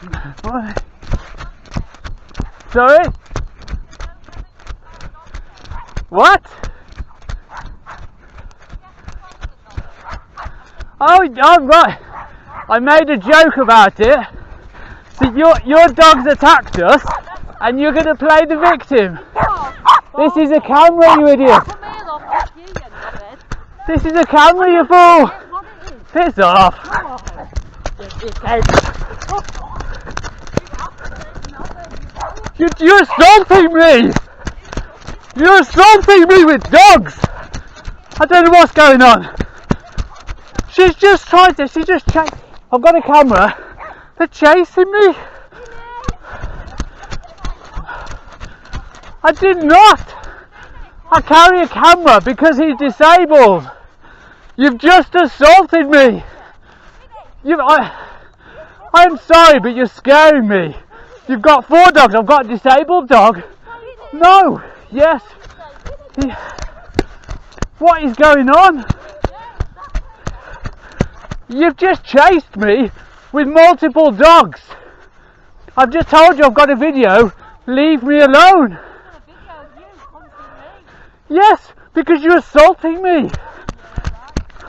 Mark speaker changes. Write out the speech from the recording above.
Speaker 1: What? Sorry? What? Oh, right. I made a joke about it. So your dog's attacked us, and you're going to play the victim. This is a camera, you idiot. This is a camera, you fool. Piss off. You're assaulting me. You're assaulting me with dogs. I don't know what's going on. She's just trying to, I've got a camera. They're chasing me. I did not. I carry a camera because he's disabled. You've just assaulted me. I'm sorry, but you're scaring me. You've got 4 dogs. I've got a disabled dog. No. Yes. What is going on? You've just chased me with multiple dogs. I've just told you I've got a video. Leave me alone. Yes, because you're assaulting me.